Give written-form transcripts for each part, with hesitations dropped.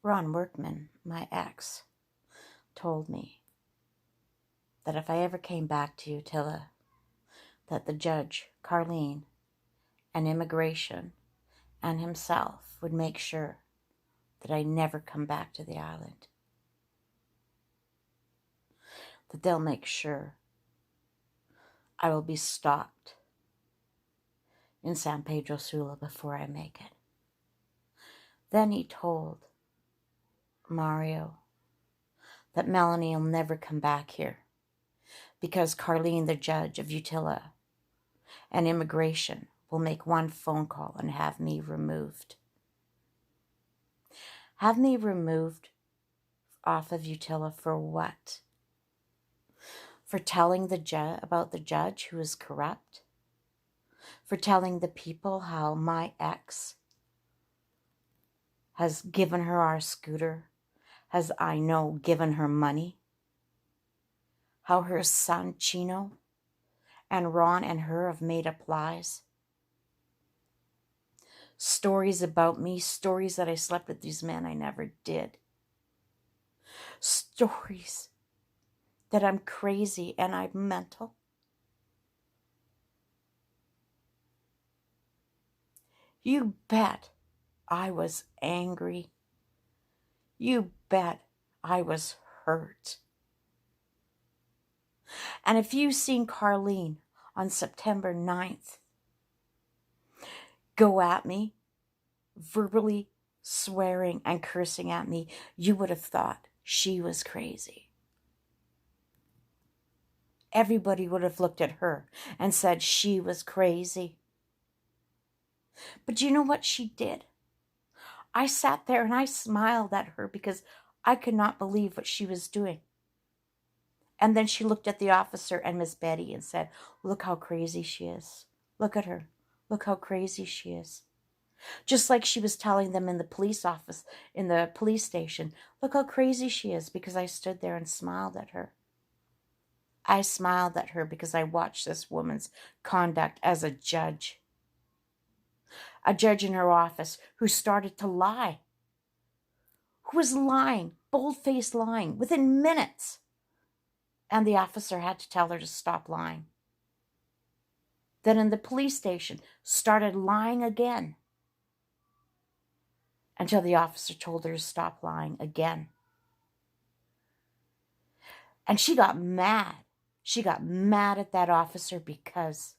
Ron Workman, my ex, told me that if I ever came back to Utila, that the judge, CARLEEN, and immigration, and himself would make sure that I never come back to the island. That they'll make sure I will be stopped in San Pedro Sula before I make it. Then he told Mario that Melanie will never come back here because CARLEEN, the judge of Utila, and immigration will make one phone call and have me removed. Have me removed off of Utila for what? For telling about the judge who is corrupt? For telling the people how my ex has given her our scooter, has, I know, given her money? How her son, Chino, and Ron and her have made up lies? Stories about me, stories that I slept with these men I never did. Stories that I'm crazy and I'm mental. You bet I was angry. You bet I was hurt. And if you've seen CARLEEN on September 9th go at me, verbally swearing and cursing at me, you would have thought she was crazy. Everybody would have looked at her and said she was crazy. But you know what she did? I sat there and I smiled at her because I could not believe what she was doing. And then she looked at the officer and Miss Betty and said, look how crazy she is. Look at her. Look how crazy she is. Just like she was telling them in the police office, in the police station, look how crazy she is, because I stood there and smiled at her. I smiled at her because I watched this woman's conduct as a judge. A judge in her office who started to lie. Who was lying, bold-faced lying, within minutes. And the officer had to tell her to stop lying. Then in the police station, started lying again. Until the officer told her to stop lying again. And she got mad. She got mad at that officer because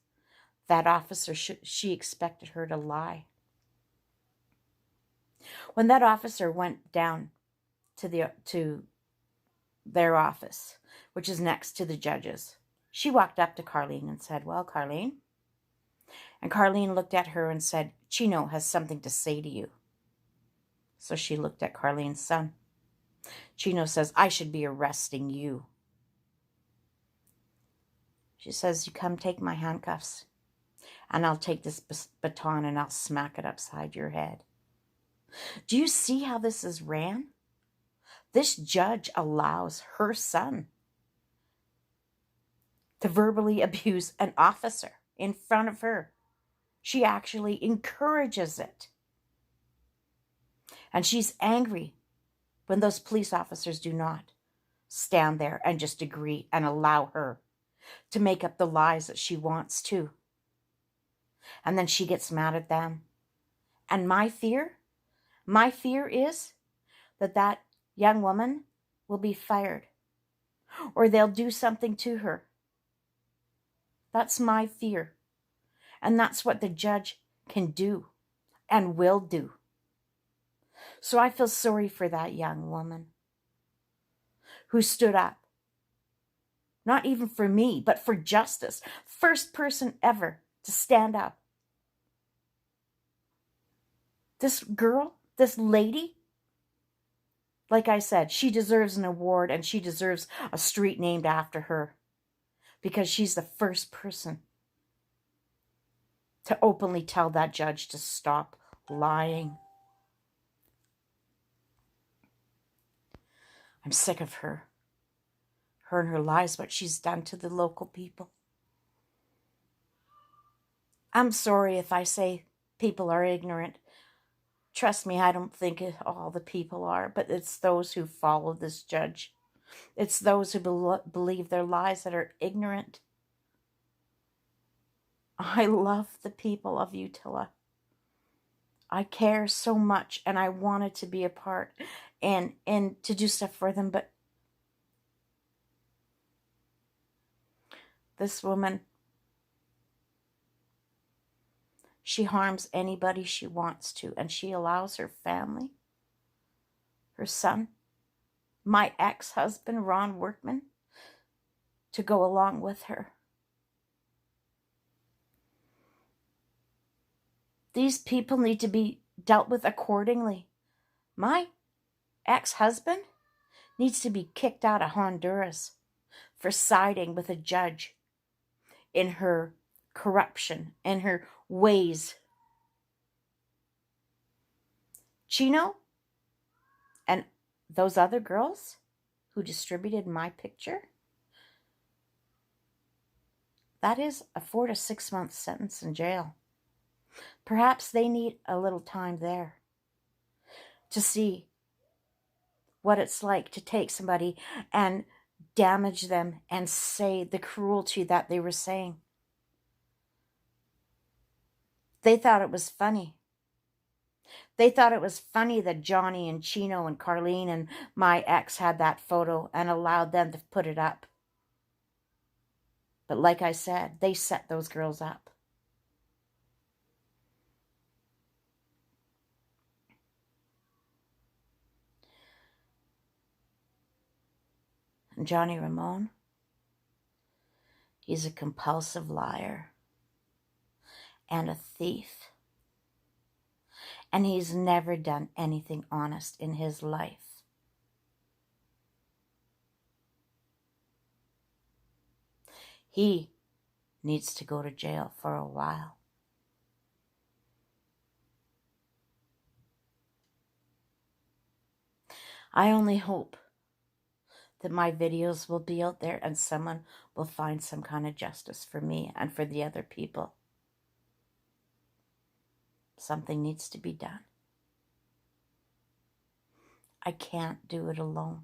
that officer, she expected her to lie. When that officer went down to their office, which is next to the judge's, she walked up to CARLEEN and said, well, CARLEEN. And CARLEEN looked at her and said, Chino has something to say to you. So she looked at CARLEEN's son. Chino says, I should be arresting you. She says, you come take my handcuffs, and I'll take this baton and I'll smack it upside your head. Do you see how this is ran? This judge allows her son to verbally abuse an officer in front of her. She actually encourages it. And she's angry when those police officers do not stand there and just agree and allow her to make up the lies that she wants to. And then she gets mad at them. And my fear is that that young woman will be fired, or they'll do something to her. That's my fear. And that's what the judge can do and will do. So I feel sorry for that young woman who stood up. Not even for me, but for justice. First person ever to stand up. This girl, this lady, like I said, she deserves an award and she deserves a street named after her because she's the first person to openly tell that judge to stop lying. I'm sick of her. Her and her lies, what she's done to the local people. I'm sorry if I say people are ignorant. Trust me, I don't think all the people are, but it's those who follow this judge. It's those who believe their lies that are ignorant. I love the people of Utila. I care so much, and I wanted to be a part and to do stuff for them, but this woman, she harms anybody she wants to, and she allows her family, her son, my ex-husband, Ron Workman, to go along with her. These people need to be dealt with accordingly. My ex-husband needs to be kicked out of Honduras for siding with a judge in her corruption and her ways. Chino and those other girls who distributed my picture, that is a 4 to 6 month sentence in jail. Perhaps they need a little time there to see what it's like to take somebody and damage them and say the cruelty that they were saying. They thought it was funny. They thought it was funny that Johnny and Chino and CARLEEN and my ex had that photo and allowed them to put it up. But like I said, they set those girls up. And Johnny Ramone, he's a compulsive liar and a thief. And he's never done anything honest in his life. He needs to go to jail for a while. I only hope that my videos will be out there and someone will find some kind of justice for me and for the other people. Something needs to be done. I can't do it alone.